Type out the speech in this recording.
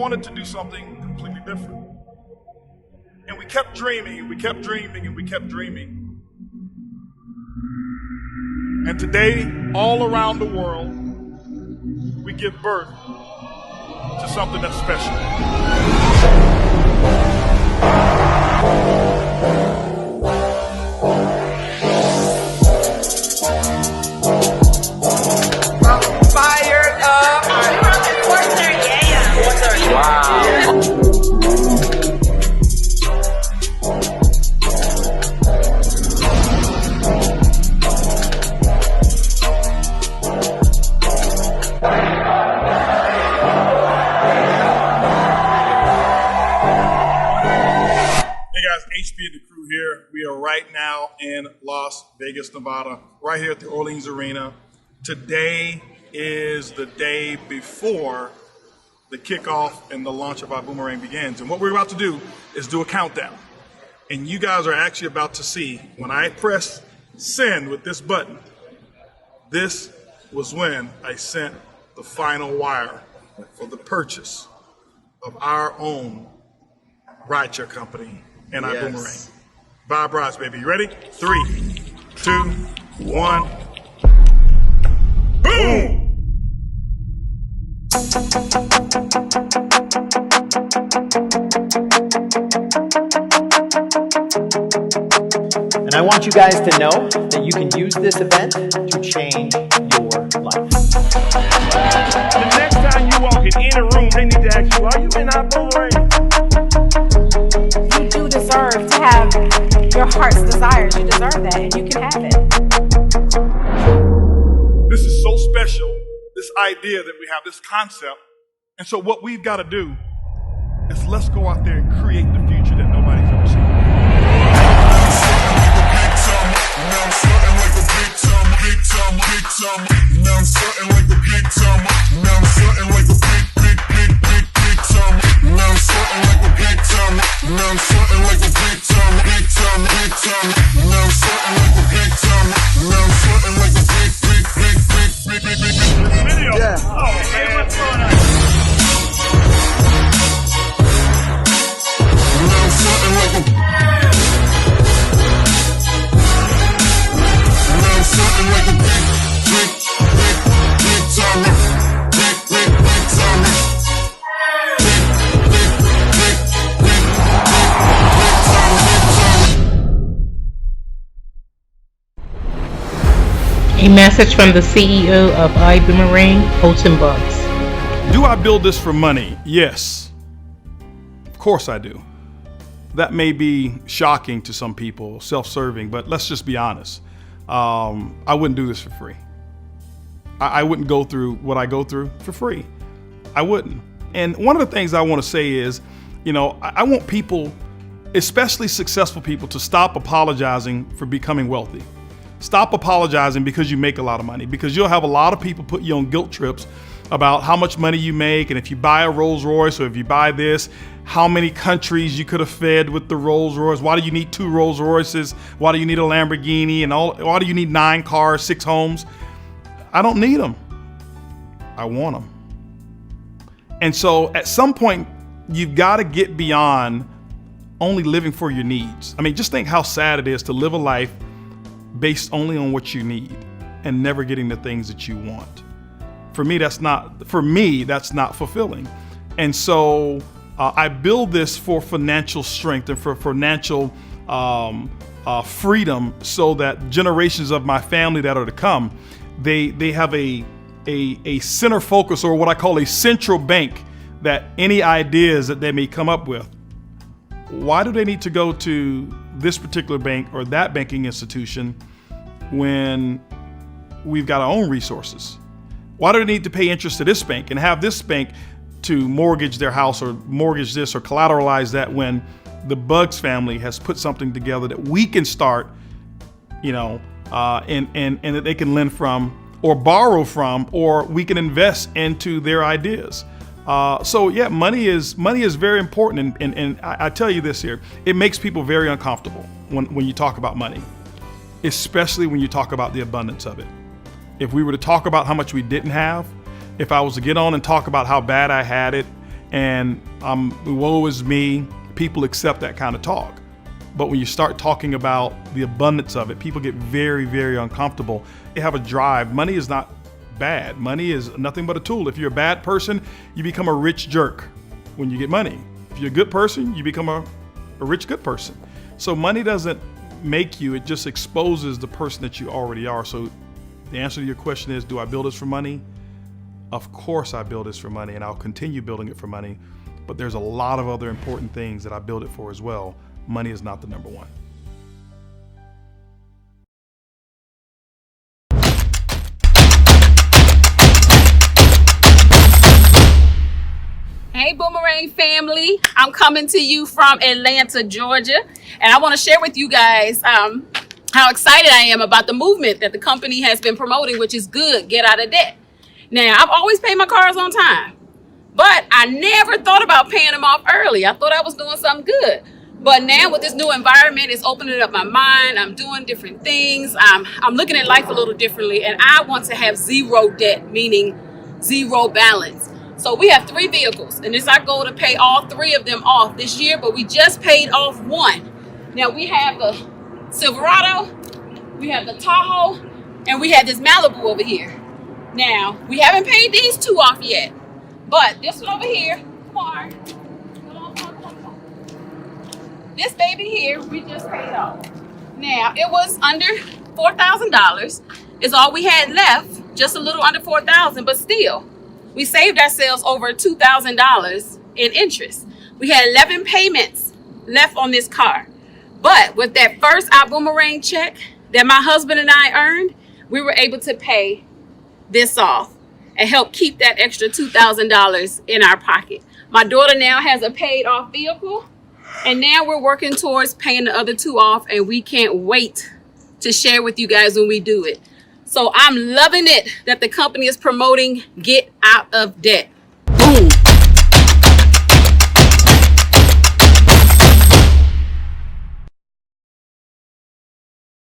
wanted to do something completely different. And we kept dreaming, and we kept dreaming, and we kept dreaming. And today, all around the world, we give birth to something that's special. Fired up. 4:30 a.m. 4:30. Wow. HB and the crew here. We are right now in Las Vegas, Nevada, right here at the Orleans Arena. Today is the day before the kickoff and the launch of our Boomerang begins. And what we're about to do is do a countdown. And you guys are actually about to see when I press send with this button, this was when I sent the final wire for the purchase of our own rideshare company and our Boomerang. Vibe rides, baby. You ready? 3, 2, 1. Boom! And I want you guys to know that you can use this event to change your life. The next time you walk in any room, they need to ask you, are you in our Boomerang? You do deserve to have your heart's desires. You deserve that, and you can have it. This is so special, this idea that we have, this concept. And so what we've got to do is let's go out there and create the future that nobody's ever seen. Now I'm starting like a big time, big time, big time. Now I'm starting like a big time. Now I'm starting like a big time. Now I'm starting like a big time. Now I'm starting like a big time, big time, big time. Now I'm starting like a big time. Now I'm starting like a big. Video. Yeah. Oh, man, what's going on? Now I'm starting like a. Now I'm starting like a big time. Big time. A message from the CEO of iBoomerang, Holton Bugs. Do I build this for money? Yes. Of course I do. That may be shocking to some people, self-serving, but let's just be honest. I wouldn't do this for free. I wouldn't go through what I go through for free. I wouldn't. And one of the things I want to say is, I want people, especially successful people, to stop apologizing for becoming wealthy. Stop apologizing because you make a lot of money, because you'll have a lot of people put you on guilt trips about how much money you make, and if you buy a Rolls Royce or if you buy this, how many countries you could have fed with the Rolls Royce. Why do you need 2 Rolls Royces? Why do you need a Lamborghini? And why do you need 9 cars, 6 homes? I don't need them. I want them. And so at some point, you've got to get beyond only living for your needs. I mean, just think how sad it is to live a life based only on what you need and never getting the things that you want. For me, that's not fulfilling. And so I build this for financial strength and for financial freedom, so that generations of my family that are to come, they have a center focus, or what I call a central bank, that any ideas that they may come up with, why do they need to go to this particular bank or that banking institution when we've got our own resources? Why do they need to pay interest to this bank and have this bank to mortgage their house or mortgage this or collateralize that, when the Bugs family has put something together that we can start, and that they can lend from or borrow from, or we can invest into their ideas. Money is very important, and I tell you this here, it makes people very uncomfortable when you talk about money, especially when you talk about the abundance of it. If we were to talk about how much we didn't have, if I was to get on and talk about how bad I had it, And woe is me. People accept that kind of talk. But when you start talking about the abundance of it, people get very, very uncomfortable. They have a drive. Money is not bad. Money is nothing but a tool. If you're a bad person, you become a rich jerk when you get money. If you're a good person, you become a rich good person. So money doesn't make you, it just exposes the person that you already are. So the answer to your question is, do I build this for money? Of course I build this for money, and I'll continue building it for money. But there's a lot of other important things that I build it for as well. Money is not the number one. Hey Boomerang family, I'm coming to you from Atlanta, Georgia, and I want to share with you guys how excited I am about the movement that the company has been promoting, which is good, get out of debt. Now, I've always paid my cars on time, but I never thought about paying them off early. I thought I was doing something good. But now with this new environment, it's opening up my mind. I'm doing different things. I'm looking at life a little differently, and I want to have zero debt, meaning zero balance. So we have 3 vehicles, and it's our goal to pay all 3 of them off this year, but we just paid off 1. Now we have the Silverado, we have the Tahoe, and we have this Malibu over here. Now, we haven't paid these 2 off yet, but this one over here, come on. This baby here, we just paid off. Now, it was under $4,000 is all we had left, just a little under $4,000, but still, we saved ourselves over $2,000 in interest. We had 11 payments left on this car. But with that first Boomerang check that my husband and I earned, we were able to pay this off and help keep that extra $2,000 in our pocket. My daughter now has a paid off vehicle, and now we're working towards paying the other 2 off, and we can't wait to share with you guys when we do it. So I'm loving it that the company is promoting get out of debt.